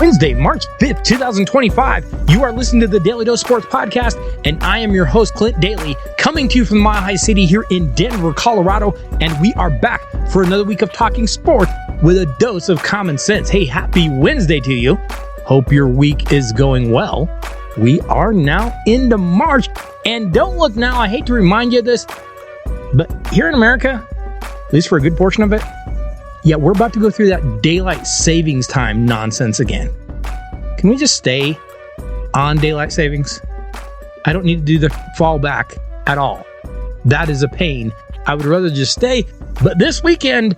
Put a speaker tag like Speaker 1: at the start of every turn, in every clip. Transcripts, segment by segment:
Speaker 1: Wednesday, March 5th, 2025. You are listening to the Daly Dose Sports Podcast, and I am your host, Clint Daly, coming to you from the Mile High City here in Denver, Colorado, and we are back for another week of talking sports with a dose of common sense. Hey, happy Wednesday to you. Hope your week is going well. We are now into March, and don't look now, I hate to remind you of this, but here in America, at least for a good portion of it, yeah, we're about to go through that daylight savings time nonsense again. Can we just stay on daylight savings? I don't need to do the fallback at all. That is a pain. I would rather just stay. But this weekend,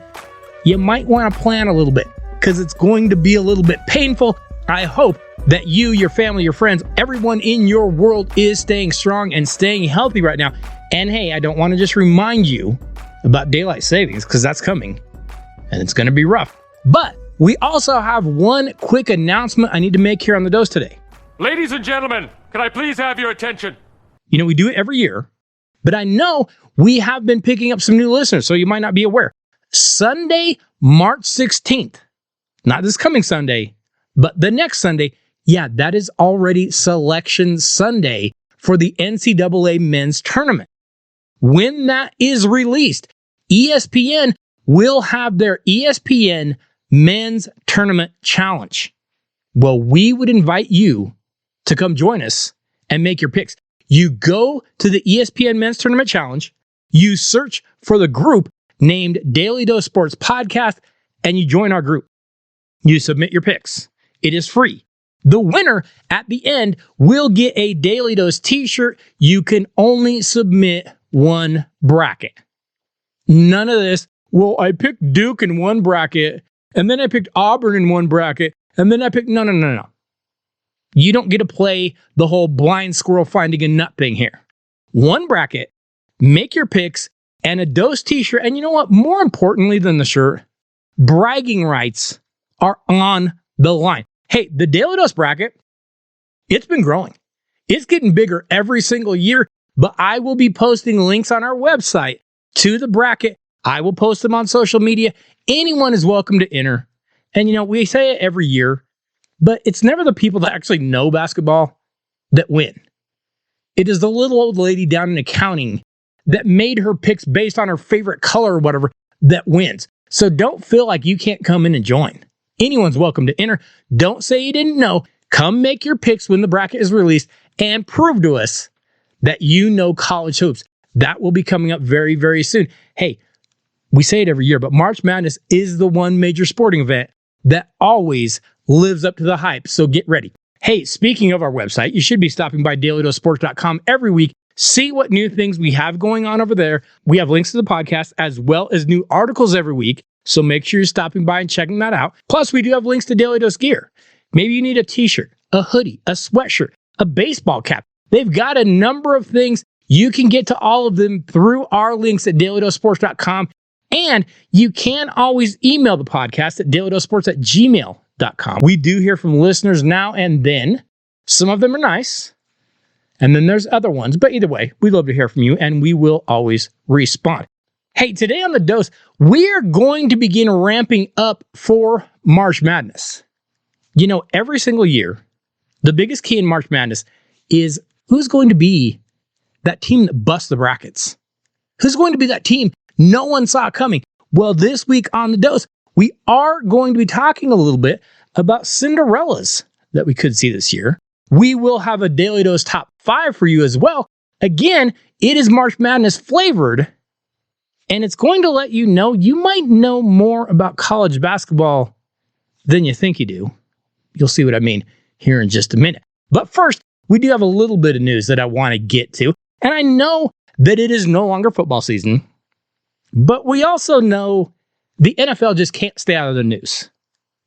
Speaker 1: you might want to plan a little bit because it's going to be a little bit painful. I hope that you, your family, your friends, everyone in your world is staying strong and staying healthy right now. And hey, I don't want to just remind you about daylight savings because that's coming. And it's going to be rough. But we also have one quick announcement I need to make here on the Dose today.
Speaker 2: Ladies and gentlemen, can I please have your attention?
Speaker 1: You know, we do it every year, but I know we have been picking up some new listeners, so you might not be aware. Sunday, March 16th, not this coming Sunday, but the next Sunday, yeah, that is already Selection Sunday for the NCAA Men's Tournament. When that is released, ESPN will have their ESPN Men's Tournament Challenge. Well, we would invite you to come join us and make your picks. You go to the ESPN Men's Tournament Challenge, you search for the group named Daly Dose Sports Podcast, and you join our group. You submit your picks. It is free. The winner at the end will get a Daly Dose t-shirt. You can only submit one bracket. None of this, well, I picked Duke in one bracket, and then I picked Auburn in one bracket, and then I picked... No. You don't get to play the whole blind squirrel finding a nut thing here. One bracket, make your picks, and a Dose t-shirt. And you know what? More importantly than the shirt, bragging rights are on the line. Hey, the Daly Dose bracket, it's been growing. It's getting bigger every single year, but I will be posting links on our website to the bracket. I will post them on social media. Anyone is welcome to enter. And, you know, we say it every year, but it's never the people that actually know basketball that win. It is the little old lady down in accounting that made her picks based on her favorite color or whatever that wins. So don't feel like you can't come in and join. Anyone's welcome to enter. Don't say you didn't know. Come make your picks when the bracket is released and prove to us that you know college hoops. That will be coming up very, very soon. Hey, we say it every year, but March Madness is the one major sporting event that always lives up to the hype, so get ready. Hey, speaking of our website, you should be stopping by DailyDoseSports.com every week. See what new things we have going on over there. We have links to the podcast as well as new articles every week, so make sure you're stopping by and checking that out. Plus, we do have links to Daly Dose gear. Maybe you need a t-shirt, a hoodie, a sweatshirt, a baseball cap. They've got a number of things. You can get to all of them through our links at DailyDoseSports.com. And you can always email the podcast at dailydosesports@gmail.com. We do hear from listeners now and then. Some of them are nice, and then there's other ones. But either way, we love to hear from you, and we will always respond. Hey, today on The Dose, we are going to begin ramping up for March Madness. You know, every single year, the biggest key in March Madness is who's going to be that team that busts the brackets. Who's going to be that team no one saw coming? Well, this week on The Dose, we are going to be talking a little bit about Cinderellas that we could see this year. We will have a Daly Dose top 5 for you as well. Again, it is March Madness flavored, and it's going to let you know you might know more about college basketball than you think you do. You'll see what I mean here in just a minute. But first, we do have a little bit of news that I want to get to, and I know that it is no longer football season. But we also know the NFL just can't stay out of the news.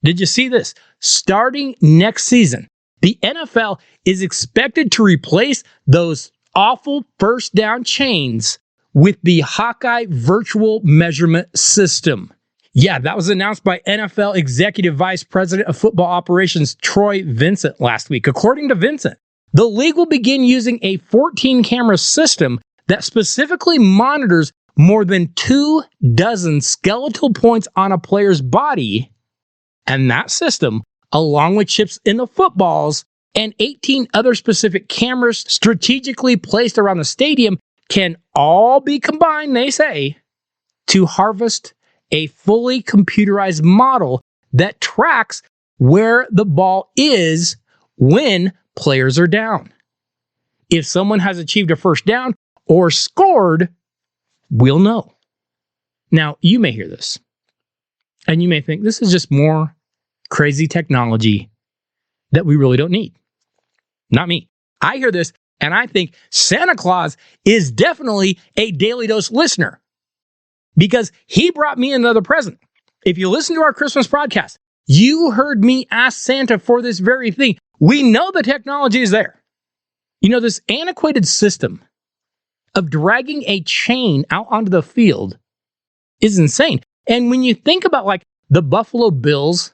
Speaker 1: Did you see this? Starting next season, the NFL is expected to replace those awful first down chains with the Hawkeye virtual measurement system. Yeah, that was announced by NFL Executive Vice President of Football Operations Troy Vincent last week. According to Vincent, the league will begin using a 14-camera system that specifically monitors more than 24 skeletal points on a player's body, and that system along with chips in the footballs and 18 other specific cameras strategically placed around the stadium, can all be combined, they say, to harvest a fully computerized model that tracks where the ball is when players are down. If someone has achieved a first down or scored, we'll know. Now, you may hear this, and you may think this is just more crazy technology that we really don't need. Not me. I hear this, and I think Santa Claus is definitely a Daly Dose listener because he brought me another present. If you listen to our Christmas podcast, you heard me ask Santa for this very thing. We know the technology is there. You know, this antiquated system of dragging a chain out onto the field is insane. And when you think about like the Buffalo Bills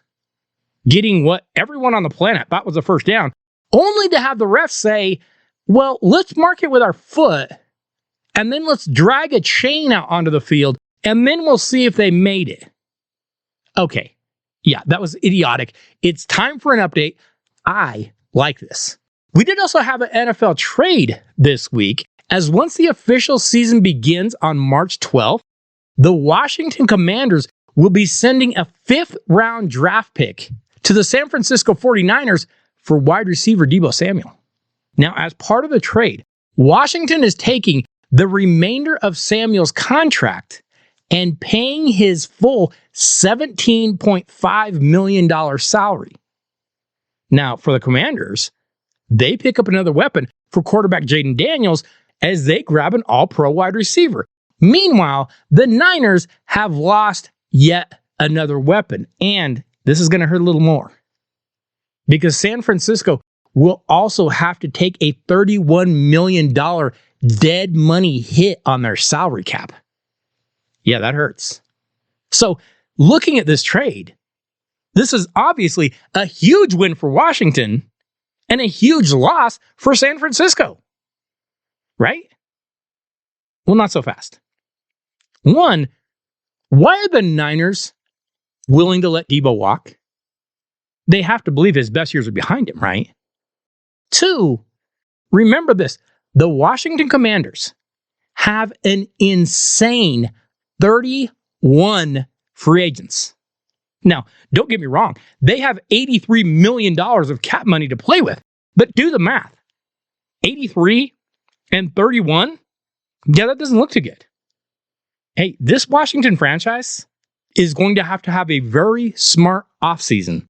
Speaker 1: getting what everyone on the planet thought was a first down, only to have the refs say, well, let's mark it with our foot, and then let's drag a chain out onto the field, and then we'll see if they made it. Okay, yeah, that was idiotic. It's time for an update. I like this. We did also have an NFL trade this week, as once the official season begins on March 12th, the Washington Commanders will be sending a 5th-round draft pick to the San Francisco 49ers for wide receiver Deebo Samuel. Now, as part of the trade, Washington is taking the remainder of Samuel's contract and paying his full $17.5 million salary. Now, for the Commanders, they pick up another weapon for quarterback Jaden Daniels as they grab an all-pro wide receiver. Meanwhile, the Niners have lost yet another weapon, and this is going to hurt a little more because San Francisco will also have to take a $31 million dead money hit on their salary cap. Yeah, that hurts. So, looking at this trade, this is obviously a huge win for Washington and a huge loss for San Francisco. Right? Well, not so fast. One, why are the Niners willing to let Deebo walk? They have to believe his best years are behind him, right? Two, remember this. The Washington Commanders have an insane 31 free agents. Now, don't get me wrong. They have $83 million of cap money to play with. But do the math. 83 and 31? Yeah, that doesn't look too good. Hey, this Washington franchise is going to have a very smart offseason.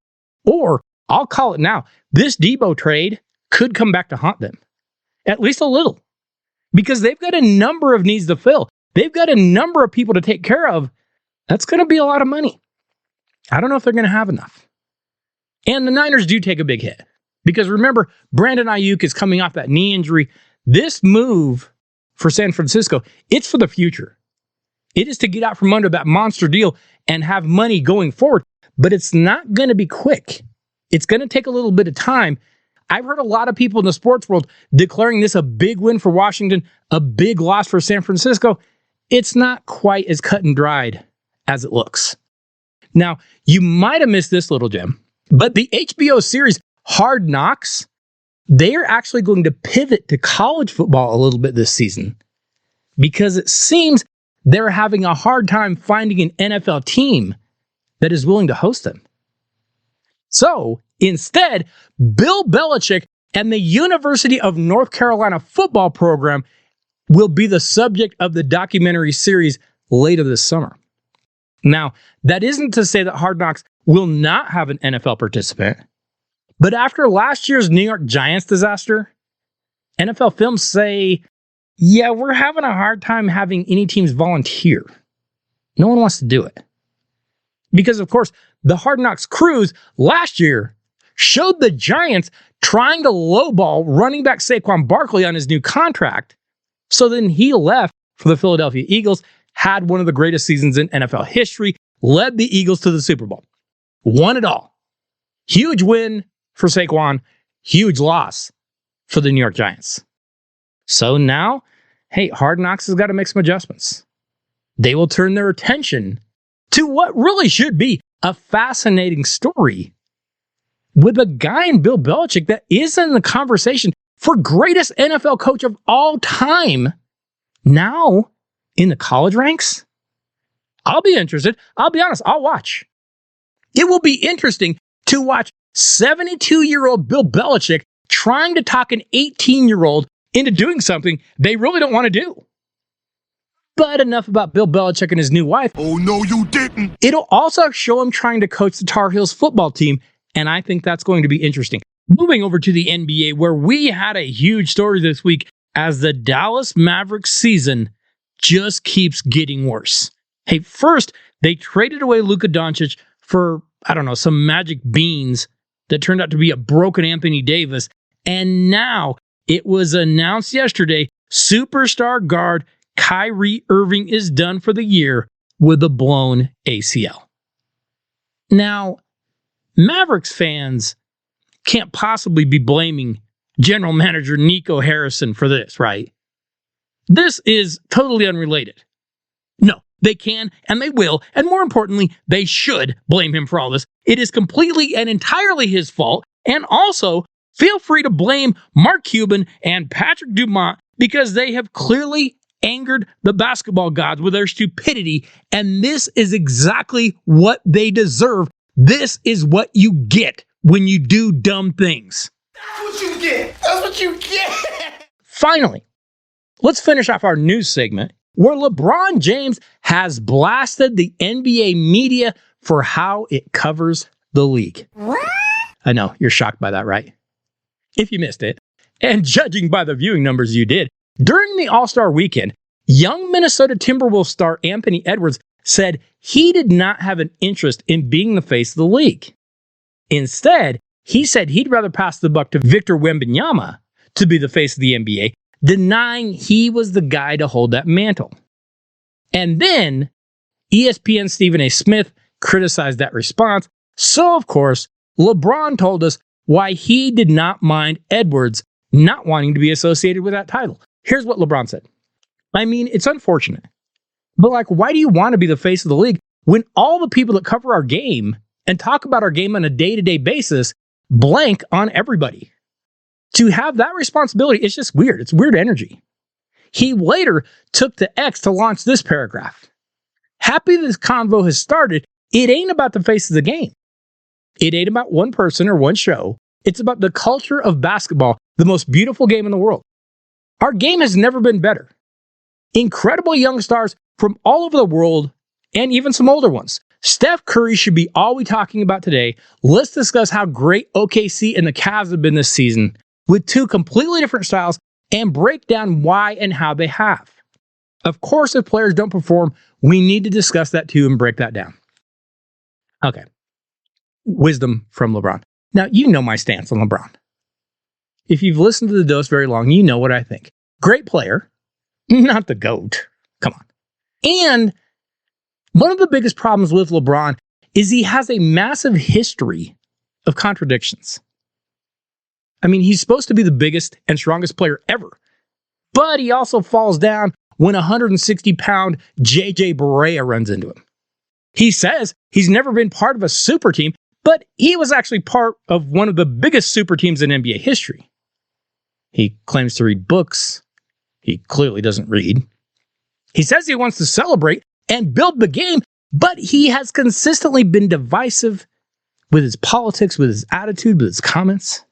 Speaker 1: Or, I'll call it now, this Deebo trade could come back to haunt them. At least a little. Because they've got a number of needs to fill. They've got a number of people to take care of. That's going to be a lot of money. I don't know if they're going to have enough. And the Niners do take a big hit. Because remember, Brandon Ayuk is coming off that knee injury. This move for San Francisco, it's for the future. It is to get out from under that monster deal and have money going forward. But it's not going to be quick. It's going to take a little bit of time. I've heard a lot of people in the sports world declaring this a big win for Washington, a big loss for San Francisco. It's not quite as cut and dried as it looks. Now, you might have missed this little gem, but the HBO series Hard Knocks, they are actually going to pivot to college football a little bit this season because it seems they're having a hard time finding an NFL team that is willing to host them. So, instead, Bill Belichick and the University of North Carolina football program will be the subject of the documentary series later this summer. Now, that isn't to say that Hard Knocks will not have an NFL participant, but after last year's New York Giants disaster, NFL Films say, yeah, we're having a hard time having any teams volunteer. No one wants to do it. Because, of course, the Hard Knocks crews last year showed the Giants trying to lowball running back Saquon Barkley on his new contract. So then he left for the Philadelphia Eagles, had one of the greatest seasons in NFL history, led the Eagles to the Super Bowl. Won it all. Huge win for Saquon, huge loss for the New York Giants. So now, hey, Hard Knocks has got to make some adjustments. They will turn their attention to what really should be a fascinating story with a guy in Bill Belichick that is in the conversation for greatest NFL coach of all time now in the college ranks? I'll be interested. I'll be honest. I'll watch. It will be interesting to watch 72-year-old Bill Belichick trying to talk an 18-year-old into doing something they really don't want to do. But enough about Bill Belichick and his new wife.
Speaker 3: Oh, no, you didn't.
Speaker 1: It'll also show him trying to coach the Tar Heels football team, and I think that's going to be interesting. Moving over to the NBA, where we had a huge story this week as the Dallas Mavericks season just keeps getting worse. Hey, first, they traded away Luka Doncic for, some magic beans that turned out to be a broken Anthony Davis. And now it was announced yesterday, superstar guard Kyrie Irving is done for the year with a blown ACL. Now, Mavericks fans can't possibly be blaming general manager Nico Harrison for this, right? This is totally unrelated. No, they can and they will, and more importantly, they should blame him for all this. It is completely and entirely his fault, and also feel free to blame Mark Cuban and Patrick Dumont because they have clearly angered the basketball gods with their stupidity, and this is exactly what they deserve. This is what you get when you do dumb things.
Speaker 3: That's what you get. That's what you get.
Speaker 1: Finally, let's finish off our news segment where LeBron James has blasted the NBA media for how it covers the league.
Speaker 3: What?
Speaker 1: I know, you're shocked by that, right? If you missed it, and judging by the viewing numbers you did, during the All-Star weekend, young Minnesota Timberwolves star Anthony Edwards said he did not have an interest in being the face of the league. Instead, he said he'd rather pass the buck to Victor Wembanyama to be the face of the NBA, denying he was the guy to hold that mantle. And then ESPN's Stephen A. Smith criticized that response, so of course, LeBron told us why he did not mind Edwards not wanting to be associated with that title. Here's what LeBron said. I mean, it's unfortunate, but why do you want to be the face of the league when all the people that cover our game and talk about our game on a day-to-day basis blank on everybody? To have that responsibility, it's just weird. It's weird energy. He later took to X to launch this paragraph. Happy this convo has started. It ain't about the face of the game. It ain't about one person or one show. It's about the culture of basketball, the most beautiful game in the world. Our game has never been better. Incredible young stars from all over the world, and even some older ones. Steph Curry should be all we talking about today. Let's discuss how great OKC and the Cavs have been this season with two completely different styles and break down why and how they have. Of course, if players don't perform, we need to discuss that too and break that down. Okay. Wisdom from LeBron. Now, you know my stance on LeBron. If you've listened to the dose very long, you know what I think. Great player, not the GOAT. Come on. And one of the biggest problems with LeBron is he has a massive history of contradictions. I mean, he's supposed to be the biggest and strongest player ever, but he also falls down when 160-pound JJ Barea runs into him. He says he's never been part of a super team, but he was actually part of one of the biggest super teams in NBA history. He claims to read books. He clearly doesn't read. He says he wants to celebrate and build the game, but he has consistently been divisive with his politics, with his attitude, with his comments.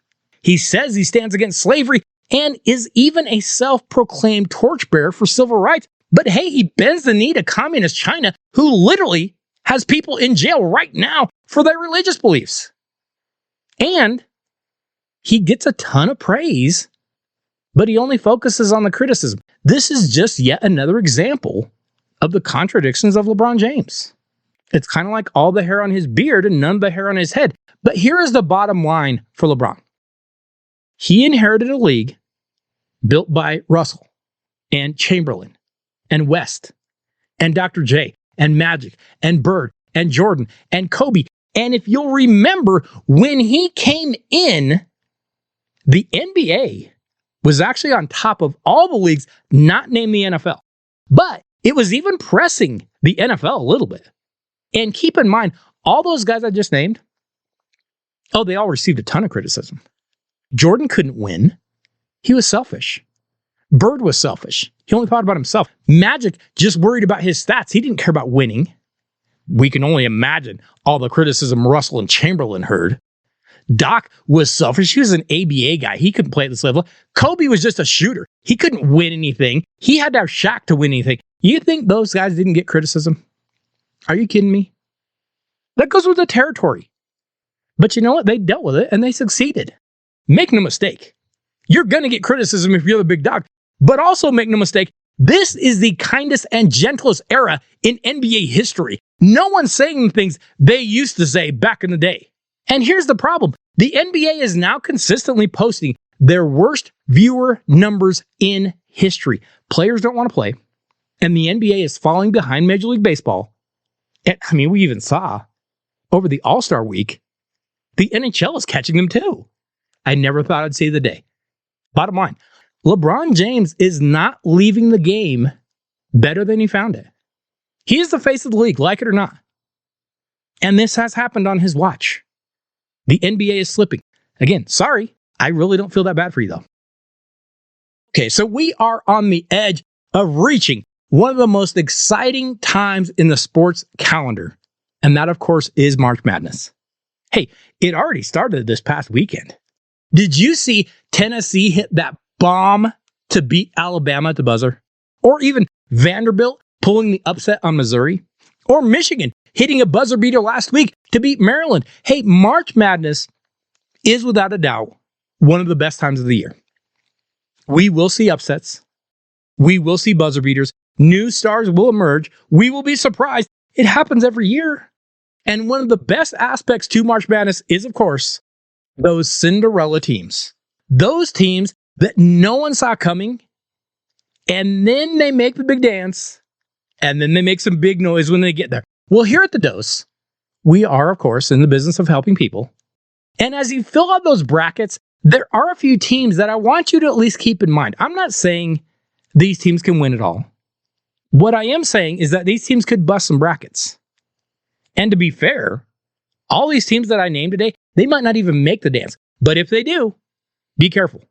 Speaker 1: He says he stands against slavery and is even a self-proclaimed torchbearer for civil rights. But hey, he bends the knee to communist China, who literally has people in jail right now for their religious beliefs. And he gets a ton of praise, but he only focuses on the criticism. This is just yet another example of the contradictions of LeBron James. It's kind of like all the hair on his beard and none of the hair on his head. But here is the bottom line for LeBron. He inherited a league built by Russell and Chamberlain and West and Dr. J and Magic and Bird and Jordan and Kobe. And if you'll remember, when he came in, the NBA was actually on top of all the leagues not named the NFL. But it was even pressing the NFL a little bit. And keep in mind, all those guys I just named, Oh, they all received a ton of criticism. Jordan couldn't win. He was selfish. Bird was selfish. He only thought about himself. Magic just worried about his stats. He didn't care about winning. We can only imagine all the criticism Russell and Chamberlain heard. Doc was selfish. He was an ABA guy. He couldn't play at this level. Kobe was just a shooter. He couldn't win anything. He had to have Shaq to win anything. You think those guys didn't get criticism? Are you kidding me? That goes with the territory. But you know what? They dealt with it and they succeeded. Make no mistake. You're going to get criticism if you're the big dog. But also make no mistake, this is the kindest and gentlest era in NBA history. No one's saying things they used to say back in the day. And here's the problem. The NBA is now consistently posting their worst viewer numbers in history. Players don't want to play. And the NBA is falling behind Major League Baseball. And, I mean, we even saw over the All-Star week, the NHL is catching them too. I never thought I'd see the day. Bottom line, LeBron James is not leaving the game better than he found it. He is the face of the league, like it or not. And this has happened on his watch. The NBA is slipping. Again, sorry, I really don't feel that bad for you, though. Okay, so we are on the edge of reaching one of the most exciting times in the sports calendar. And that, of course, is March Madness. Hey, it already started this past weekend. Did you see Tennessee hit that bomb to beat Alabama at the buzzer? Or even Vanderbilt pulling the upset on Missouri? Or Michigan hitting a buzzer beater last week to beat Maryland? Hey, March Madness is without a doubt one of the best times of the year. We will see upsets. We will see buzzer beaters. New stars will emerge. We will be surprised. It happens every year. And one of the best aspects to March Madness is, of course, those Cinderella teams. Those teams that no one saw coming, and then they make the big dance, and then they make some big noise when they get there. Well, here at The Dose, we are, of course, in the business of helping people. And as you fill out those brackets, there are a few teams that I want you to at least keep in mind. I'm not saying these teams can win it all. What I am saying is that these teams could bust some brackets. And to be fair, all these teams that I named today, they might not even make the dance. But if they do, be careful.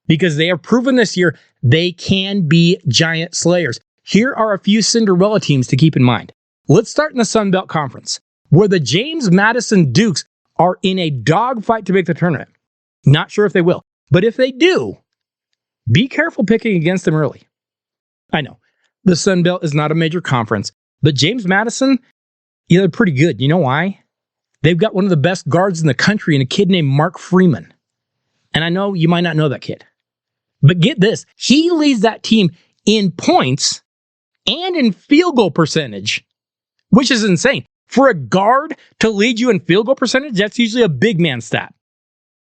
Speaker 1: Because they have proven this year they can be giant slayers. Here are a few Cinderella teams to keep in mind. Let's start in the Sun Belt Conference, where the James Madison Dukes are in a dogfight to make the tournament. Not sure if they will. But if they do, be careful picking against them early. I know, the Sun Belt is not a major conference, but James Madison, they're pretty good. You know why? They've got one of the best guards in the country and a kid named Mark Freeman. And I know you might not know that kid. But get this, he leads that team in points and in field goal percentage, which is insane. For a guard to lead you in field goal percentage, that's usually a big man stat.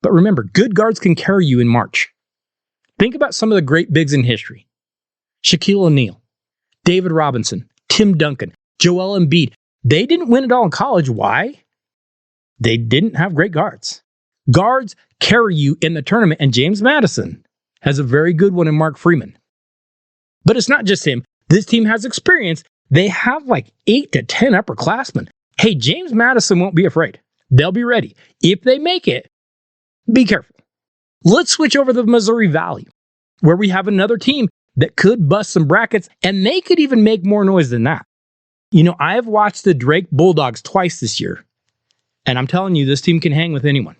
Speaker 1: But remember, good guards can carry you in March. Think about some of the great bigs in history. Shaquille O'Neal, David Robinson, Tim Duncan, Joel Embiid. They didn't win it all in college. Why? They didn't have great guards. Guards carry you in the tournament, and James Madison has a very good one in Mark Freeman. But it's not just him. This team has experience. They have like 8 to 10 upperclassmen. Hey, James Madison won't be afraid. They'll be ready. If they make it, be careful. Let's switch over to the Missouri Valley, where we have another team that could bust some brackets, and they could even make more noise than that. You know, I have watched the Drake Bulldogs twice this year, and I'm telling you, this team can hang with anyone.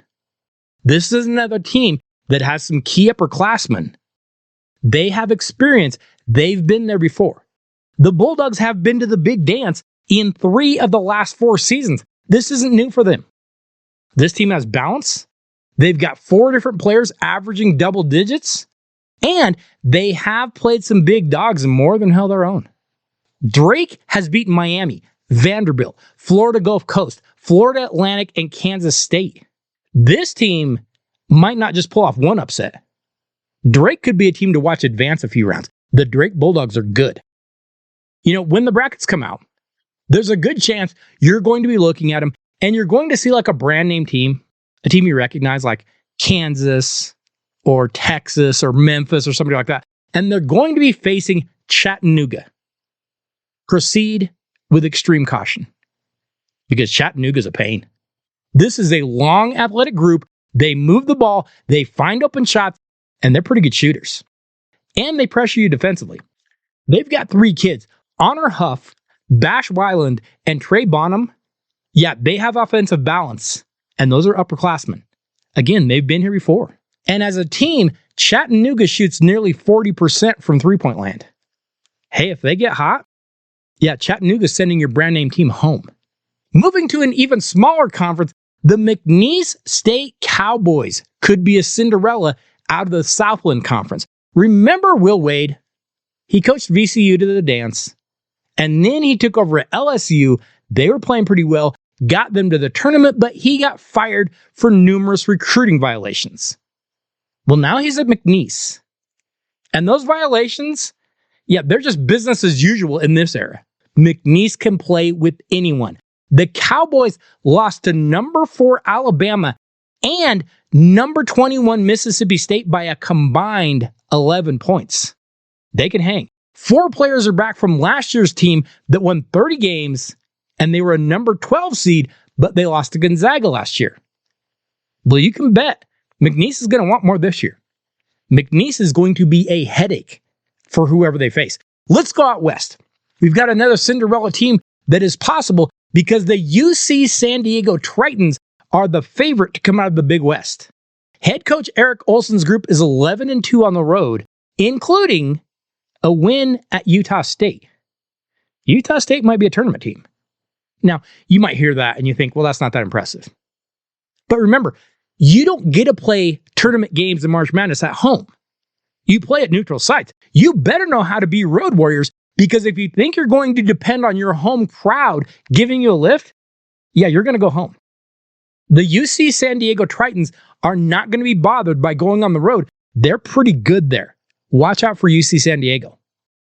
Speaker 1: This is another team that has some key upperclassmen. They have experience. They've been there before. The Bulldogs have been to the big dance in 3 of the last 4 seasons. This isn't new for them. This team has balance. They've got 4 different players averaging double digits, and they have played some big dogs and more than held their own. Drake has beaten Miami, Vanderbilt, Florida Gulf Coast, Florida Atlantic, and Kansas State. This team might not just pull off one upset. Drake could be a team to watch advance a few rounds. The Drake Bulldogs are good. You know, when the brackets come out, there's a good chance you're going to be looking at them and you're going to see like a brand name team, a team you recognize like Kansas or Texas or Memphis or somebody like that. And they're going to be facing Chattanooga. Proceed with extreme caution because Chattanooga's a pain. This is a long athletic group. They move the ball, they find open shots, and they're pretty good shooters. And they pressure you defensively. They've got 3 kids, Honor Huff, Bash Weiland, and Trey Bonham. Yeah, they have offensive balance, and those are upperclassmen. Again, they've been here before. And as a team, Chattanooga shoots nearly 40% from three-point land. Hey, if they get hot, yeah, Chattanooga's sending your brand name team home. Moving to an even smaller conference, the McNeese State Cowboys could be a Cinderella out of the Southland Conference. Remember Will Wade? He coached VCU to the dance, and then he took over at LSU. They were playing pretty well, got them to the tournament, but he got fired for numerous recruiting violations. Well, now he's at McNeese. And those violations, yeah, they're just business as usual in this era. McNeese can play with anyone. The Cowboys lost to number 4 Alabama and number 21 Mississippi State by a combined 11 points. They can hang. 4 players are back from last year's team that won 30 games, and they were a number 12 seed, but they lost to Gonzaga last year. Well, you can bet McNeese is going to want more this year. McNeese is going to be a headache for whoever they face. Let's go out west. We've got another Cinderella team that is possible because the UC San Diego Tritons are the favorite to come out of the Big West. Head coach Eric Olson's group is 11-2 on the road, including a win at Utah State. Utah State might be a tournament team. Now, you might hear that and you think, well, that's not that impressive. But remember, you don't get to play tournament games in March Madness at home. You play at neutral sites. You better know how to be road warriors, because if you think you're going to depend on your home crowd giving you a lift, yeah, you're going to go home. The UC San Diego Tritons are not going to be bothered by going on the road. They're pretty good there. Watch out for UC San Diego.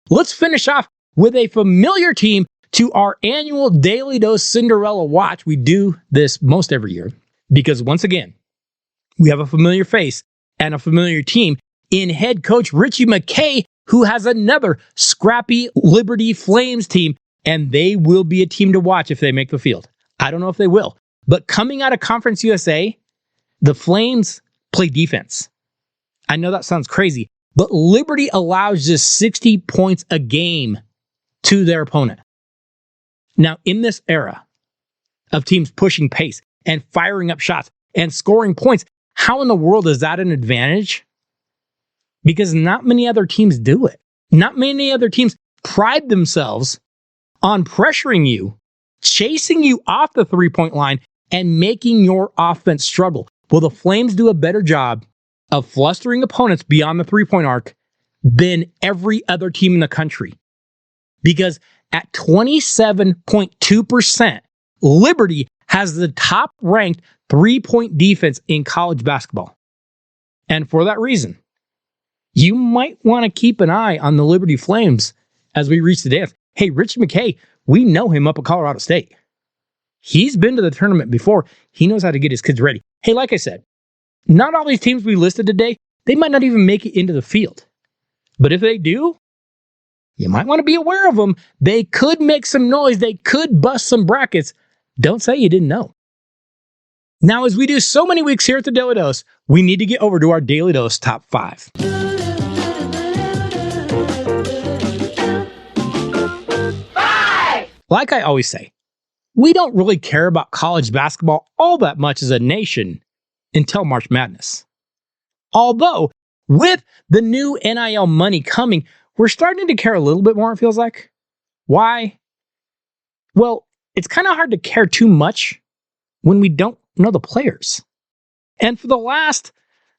Speaker 1: Let's finish off with a familiar team to our annual Daly Dose Cinderella watch. We do this most every year because, once again, we have a familiar face and a familiar team in head coach Richie McKay, who has another scrappy Liberty Flames team, and they will be a team to watch if they make the field. I don't know if they will, but coming out of Conference USA, the Flames play defense. I know that sounds crazy, but Liberty allows just 60 points a game to their opponent. Now, in this era of teams pushing pace and firing up shots and scoring points, how in the world is that an advantage? Because not many other teams do it. Not many other teams pride themselves on pressuring you, chasing you off the three-point line, and making your offense struggle. Well, the Flames do a better job of flustering opponents beyond the three-point arc than every other team in the country. Because at 27.2%, Liberty has the top-ranked three-point defense in college basketball. And for that reason, you might want to keep an eye on the Liberty Flames as we reach the dance. Hey, Rich McKay, we know him up at Colorado State. He's been to the tournament before. He knows how to get his kids ready. Hey, like I said, not all these teams we listed today, they might not even make it into the field. But if they do, you might want to be aware of them. They could make some noise. They could bust some brackets. Don't say you didn't know. Now, as we do so many weeks here at the Daly Dose, we need to get over to our Daly Dose Top 5. Like I always say, we don't really care about college basketball all that much as a nation until March Madness. Although, with the new NIL money coming, we're starting to care a little bit more, it feels like. Why? Well, it's kind of hard to care too much when we don't know the players. And for the last,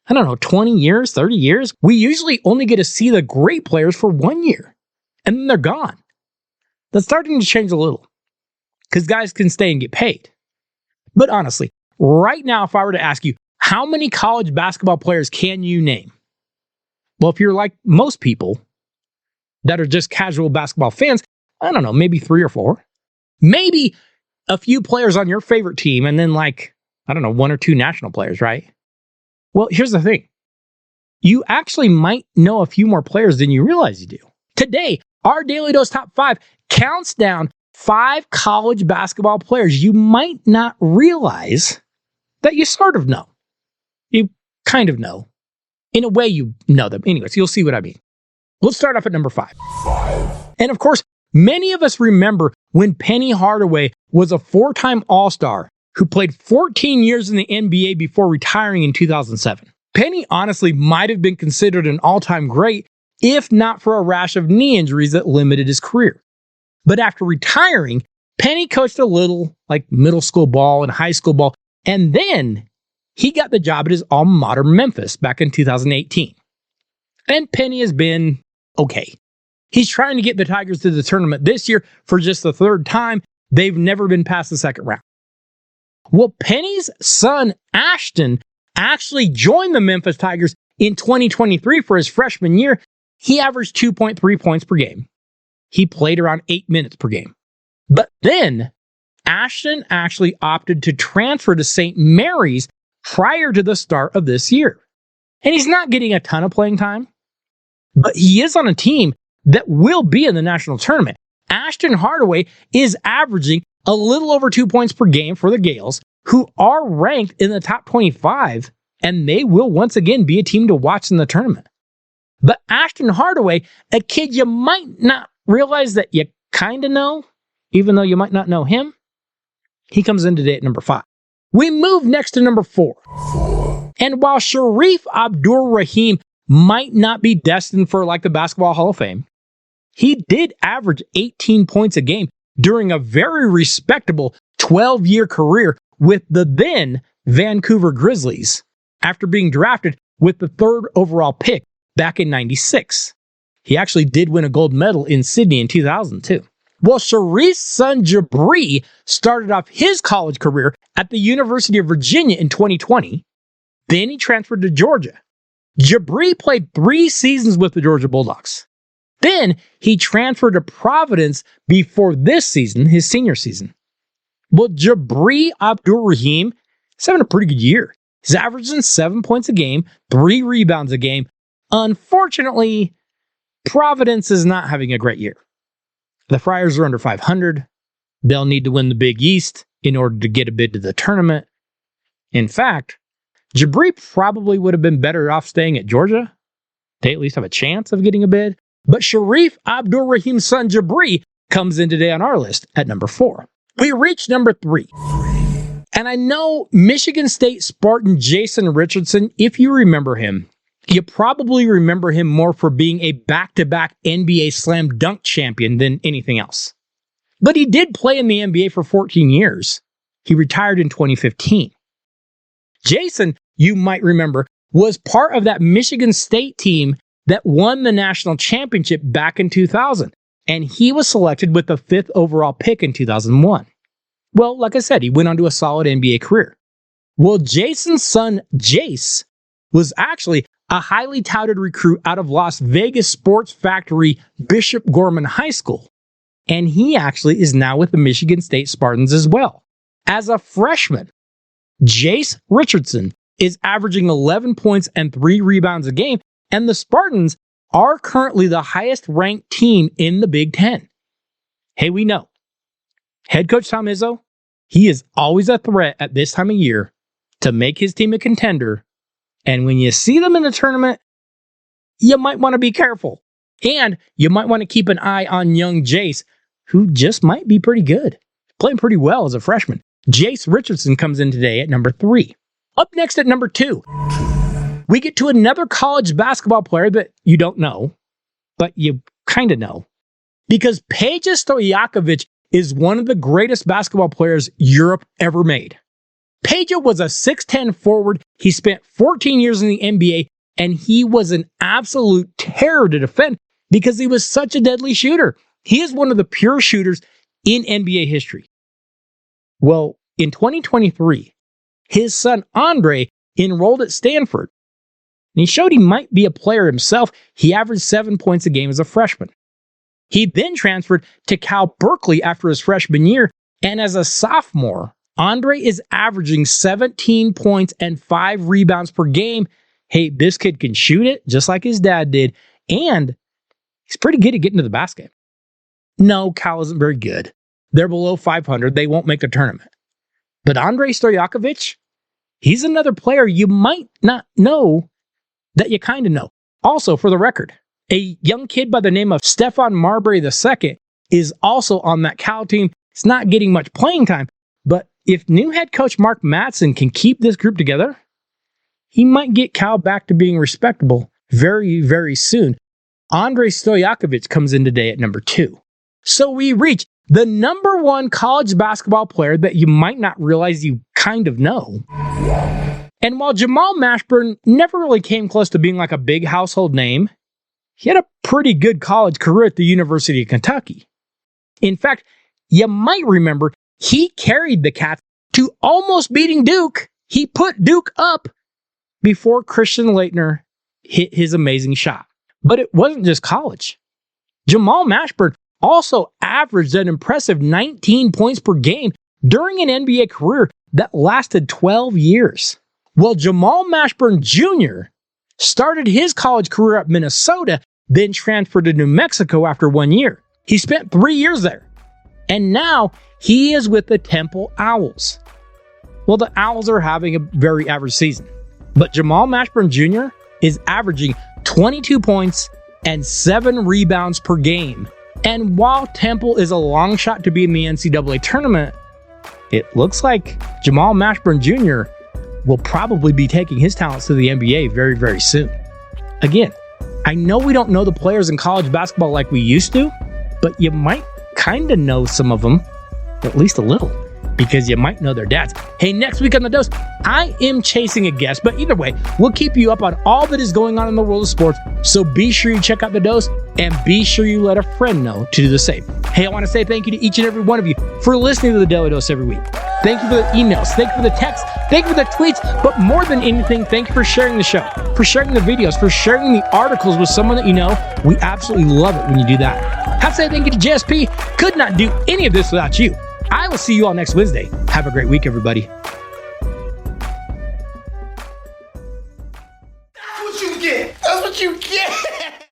Speaker 1: 20 years, 30 years, we usually only get to see the great players for 1 year, and then they're gone. That's starting to change a little, because guys can stay and get paid. But honestly, right now, if I were to ask you, how many college basketball players can you name? Well, if you're like most people that are just casual basketball fans, maybe 3 or 4. Maybe a few players on your favorite team, and then 1 or 2 national players, right? Well, here's the thing. You actually might know a few more players than you realize you do. Today, our Daly Dose Top 5 counts down 5 college basketball players you might not realize that you sort of know. You kind of know. In a way, you know them. Anyways, you'll see what I mean. Let's start off at number 5. And of course, many of us remember when Penny Hardaway was a 4-time All-Star who played 14 years in the NBA before retiring in 2007. Penny honestly might have been considered an all-time great if not for a rash of knee injuries that limited his career. But after retiring, Penny coached a little, like middle school ball and high school ball, and then he got the job at his alma mater, Memphis, back in 2018. And Penny has been okay. He's trying to get the Tigers to the tournament this year for just the 3rd time. They've never been past the 2nd round. Well, Penny's son, Ashton, actually joined the Memphis Tigers in 2023 for his freshman year. He averaged 2.3 points per game. He played around 8 minutes per game. But then, Ashton actually opted to transfer to St. Mary's prior to the start of this year. And he's not getting a ton of playing time, but he is on a team that will be in the national tournament. Ashton Hardaway is averaging a little over 2 points per game for the Gales, who are ranked in the top 25, and they will once again be a team to watch in the tournament. But Ashton Hardaway, a kid you might not realize that you kind of know, even though you might not know him, he comes in today at number 5. We move next to number 4. And while Sharif Abdur-Rahim might not be destined for like the Basketball Hall of Fame, he did average 18 points a game during a very respectable 12-year career with the then Vancouver Grizzlies after being drafted with the 3rd overall pick back in 96. He actually did win a gold medal in Sydney in 2002. Well, Sharif's son Jabri started off his college career at the University of Virginia in 2020. Then he transferred to Georgia. Jabri played 3 seasons with the Georgia Bulldogs. Then he transferred to Providence before this season, his senior season. Well, Jabri Abdur-Rahim is having a pretty good year. He's averaging 7 points a game, 3 rebounds a game. Unfortunately, Providence is not having a great year. The Friars are under 500. They'll need to win the Big East in order to get a bid to the tournament. In fact, Jabri probably would have been better off staying at Georgia. They at least have a chance of getting a bid. But Sharif Abdur-Rahim's son Jabri comes in today on our list at number 4. We reach number 3. And I know Michigan State Spartan Jason Richardson, if you remember him, you probably remember him more for being a back-to-back NBA slam dunk champion than anything else. But he did play in the NBA for 14 years. He retired in 2015. Jason, you might remember, was part of that Michigan State team that won the national championship back in 2000, and he was selected with the 5th overall pick in 2001. Well, like I said, he went on to a solid NBA career. Well, Jason's son, Jace, was actually a highly touted recruit out of Las Vegas Sports Factory Bishop Gorman High School, and he actually is now with the Michigan State Spartans as well. As a freshman, Jace Richardson is averaging 11 points and 3 rebounds a game, and the Spartans are currently the highest-ranked team in the Big Ten. Hey, we know. Head coach Tom Izzo, he is always a threat at this time of year to make his team a contender, and when you see them in the tournament, you might want to be careful. And you might want to keep an eye on young Jace, who just might be pretty good. Playing pretty well as a freshman. Jace Richardson comes in today at number 3. Up next at number 2, we get to another college basketball player that you don't know, but you kind of know. Because Peja Stojakovic is one of the greatest basketball players Europe ever made. Peja was a 6'10 forward. He spent 14 years in the NBA, and he was an absolute terror to defend because he was such a deadly shooter. He is one of the pure shooters in NBA history. Well, in 2023, his son Andre enrolled at Stanford, and he showed he might be a player himself. He averaged 7 points a game as a freshman. He then transferred to Cal Berkeley after his freshman year, and as a sophomore, Andre is averaging 17 points and 5 rebounds per game. Hey, this kid can shoot it just like his dad did, and he's pretty good at getting to the basket. No, Cal isn't very good. They're below 500. They won't make the tournament. But Andre Stojakovic, He's another player you might not know that you kind of know. Also, for the record, a young kid by the name of Stefan Marbury II is also on that Cal team. It's not getting much playing time, but if new head coach Mark Madsen can keep this group together, he might get Cal back to being respectable very, very soon. Andrei Stojakovic comes in today at number 2. So we reach the number 1 college basketball player that you might not realize you kind of know. And while Jamal Mashburn never really came close to being like a big household name, he had a pretty good college career at the University of Kentucky. In fact, you might remember he carried the Cats to almost beating Duke. He put Duke up before Christian Laettner hit his amazing shot. But it wasn't just college. Jamal Mashburn also averaged an impressive 19 points per game during an NBA career that lasted 12 years. Well, Jamal Mashburn Jr. started his college career at Minnesota, then transferred to New Mexico after 1 year. He spent 3 years there, and now he is with the Temple Owls. Well, the Owls are having a very average season, but Jamal Mashburn Jr. is averaging 22 points and 7 rebounds per game. And while Temple is a long shot to be in the NCAA tournament, it looks like Jamal Mashburn Jr. will probably be taking his talents to the NBA very, very soon. Again, I know we don't know the players in college basketball like we used to, but you might kind of know some of them, at least a little, because you might know their dads. Hey, next week on The Dose, I am chasing a guest, but either way, we'll keep you up on all that is going on in the world of sports, so be sure you check out The Dose, and be sure you let a friend know to do the same. Hey, I want to say thank you to each and every one of you for listening to the Daly Dose every week. Thank you for the emails, thank you for the texts, thank you for the tweets, but more than anything, thank you for sharing the show, for sharing the videos, for sharing the articles with someone that you know. We absolutely love it when you do that. Have to say thank you to JSP. Could not do any of this without you. I will see you all next Wednesday. Have a great week, everybody.